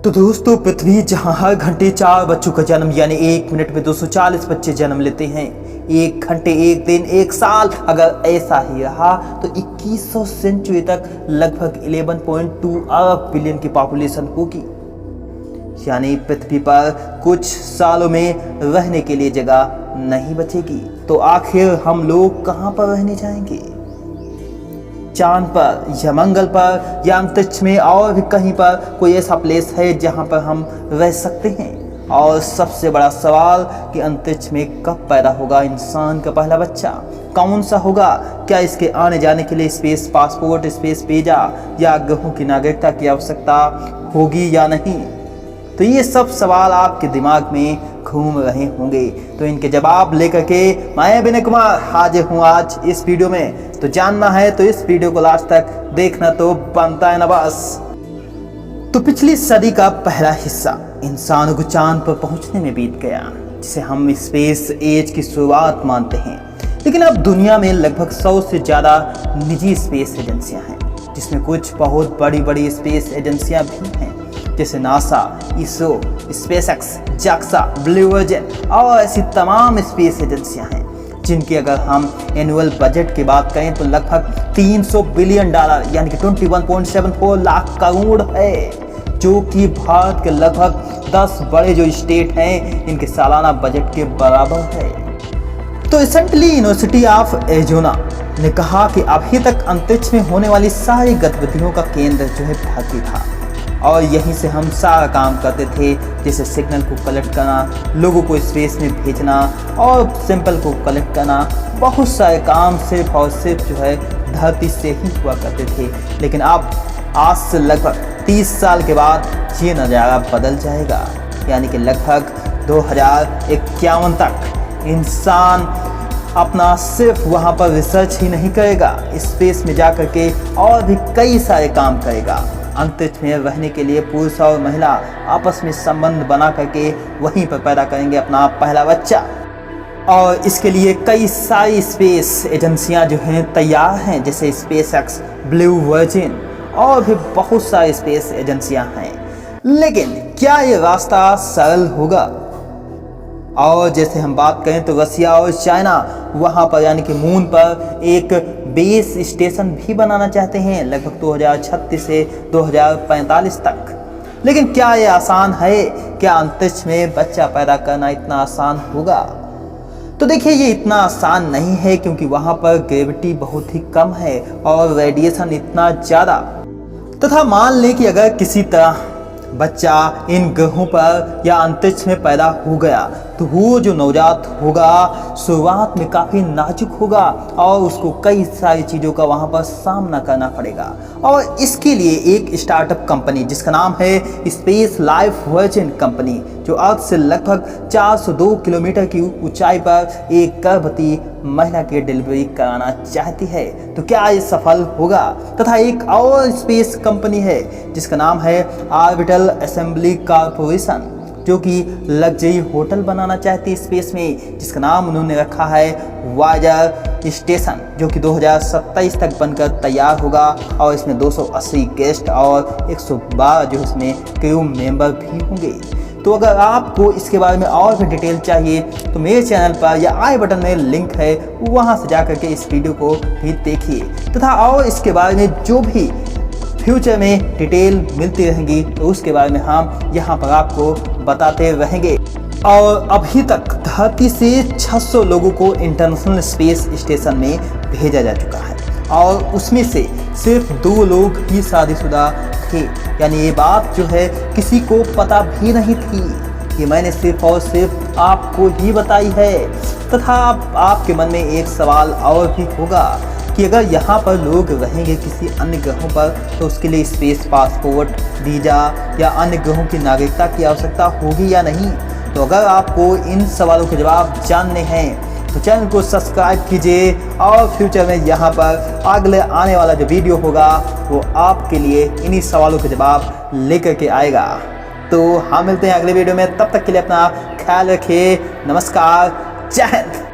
तो दोस्तों, पृथ्वी जहां हर घंटे 4 बच्चों का जन्म यानी 1 मिनट में 240 बच्चे जन्म लेते हैं, 1 घंटे 1 दिन 1 साल अगर ऐसा ही रहा तो 2100 सेंचुरी तक लगभग 11.2 अरब बिलियन की पॉपुलेशन होगी। यानी पृथ्वी पर कुछ सालों में रहने के लिए जगह नहीं बचेगी। तो आखिर हम लोग कहां पर रहने जाएंगे? चांद पर या मंगल पर या अंतरिक्ष में और भी कहीं पर कोई ऐसा प्लेस है जहां पर हम रह सकते हैं? और सबसे बड़ा सवाल कि अंतरिक्ष में कब पैदा होगा इंसान का पहला बच्चा, कौन सा होगा? क्या इसके आने जाने के लिए स्पेस पासपोर्ट, स्पेस वीजा या ग्रहों की नागरिकता की आवश्यकता होगी या नहीं? तो ये सब सवाल आपके दिमाग में घूम रहे होंगे। तो इनके जवाब लेकर के मैं विनय कुमार हाजिर हूँ आज इस वीडियो में। तो जानना है तो इस वीडियो को लास्ट तक देखना तो बनता है ना बस। तो पिछली सदी का पहला हिस्सा इंसानों को चांद पर पहुंचने में बीत गया, जिसे हम स्पेस एज की शुरुआत मानते हैं। लेकिन अब दुनिया में लगभग 100 से ज़्यादा निजी स्पेस एजेंसियां हैं, जिसमें कुछ बहुत बड़ी बड़ी स्पेस एजेंसियां भी हैं, जैसे NASA, ISRO, SpaceX, JAXA, blue origin और ऐसी तमाम स्पेस एजेंसियां हैं जिनकी अगर हम एनुअल बजट की बात करें तो लगभग $300 बिलियन यानी कि 21.74 लाख करोड़ है, जो कि भारत के लगभग 10 बड़े जो स्टेट हैं इनके सालाना बजट के बराबर है। तो रिसेंटली यूनिवर्सिटी ऑफ एरिज़ोना ने कहा कि अभी तक अंतरिक्ष में होने वाली सारी गतिविधियों का केंद्र जो है धरती था, और यहीं से हम सारा काम करते थे, जैसे सिग्नल को कलेक्ट करना, लोगों को स्पेस में भेजना और सैंपल को कलेक्ट करना। बहुत सारे काम सिर्फ और सिर्फ जो है धरती से ही हुआ करते थे। लेकिन अब आज से लगभग 30 साल के बाद ये नज़ारा बदल जाएगा, यानी कि लगभग 2051 तक इंसान अपना सिर्फ वहाँ पर रिसर्च ही नहीं करेगा, स्पेस में जा कर के और भी कई सारे काम करेगा। अंतरिक्ष में रहने के लिए पुरुष और महिला आपस में संबंध बना करके वहीं पर पैदा करेंगे अपना पहला बच्चा। और इसके लिए कई सारी स्पेस एजेंसियां जो हैं तैयार हैं, जैसे स्पेसएक्स, ब्लू ओरिजिन और भी बहुत सारी स्पेस एजेंसियां हैं। लेकिन क्या ये रास्ता सरल होगा? और जैसे हम बात करें तो रसिया और चाइना वहाँ पर यानी कि मून पर एक बेस स्टेशन भी बनाना चाहते हैं, लगभग 2036 से 2045 तक। लेकिन क्या ये आसान है? क्या अंतरिक्ष में बच्चा पैदा करना इतना आसान होगा? तो देखिए, ये इतना आसान नहीं है, क्योंकि वहाँ पर ग्रेविटी बहुत ही कम है और रेडिएशन इतना ज़्यादा। तथा मान लें कि अगर किसी तरह बच्चा इन ग्रहों पर या अंतरिक्ष में पैदा हो गया तो वो जो नवजात होगा शुरुआत में काफ़ी नाजुक होगा और उसको कई सारी चीज़ों का वहाँ पर सामना करना पड़ेगा। और इसके लिए एक स्टार्टअप कंपनी जिसका नाम है स्पेस लाइफ वर्जिन कंपनी, जो अर्थ से लगभग 402 किलोमीटर की ऊंचाई पर एक गर्भवती महिला की डिलीवरी कराना चाहती है। तो क्या ये सफल होगा? तथा एक और स्पेस कंपनी है जिसका नाम है ऑर्बिटल असेंबली कॉर्पोरेशन, जो कि लग्जरी होटल बनाना चाहती है स्पेस में, जिसका नाम उन्होंने रखा है वॉयेजर स्टेशन, जो कि 2027 तक बनकर तैयार होगा। और इसमें 280 गेस्ट और 112 जो इसमें क्रू मेंबर भी होंगे। तो अगर आपको इसके बारे में और भी डिटेल चाहिए तो मेरे चैनल पर या आई बटन में लिंक है, वहाँ से जाकर के इस वीडियो को भी देखिए। तथा और इसके बारे में जो भी फ्यूचर में डिटेल मिलती रहेंगी तो उसके बारे में हम यहाँ पर आपको बताते रहेंगे। और अभी तक धरती से 600 लोगों को इंटरनेशनल स्पेस स्टेशन में भेजा जा चुका है, और उसमें से सिर्फ 2 लोग ही शादीशुदा थे। यानी ये बात जो है किसी को पता भी नहीं थी, ये मैंने सिर्फ और सिर्फ आपको ही बताई है। तथा आपके मन में एक सवाल और भी होगा कि अगर यहाँ पर लोग रहेंगे किसी अन्य ग्रहों पर तो उसके लिए स्पेस पासपोर्ट, वीज़ा या अन्य ग्रहों की नागरिकता की आवश्यकता होगी या नहीं? तो अगर आपको इन सवालों के जवाब जानने हैं तो चैनल को सब्सक्राइब कीजिए, और फ्यूचर में यहाँ पर अगले आने वाला जो वीडियो होगा वो आपके लिए इन्हीं सवालों के जवाब लेकर के आएगा। तो हम मिलते हैं अगले वीडियो में, तब तक के लिए अपना ख्याल रखिए। नमस्कार, जय हिंद।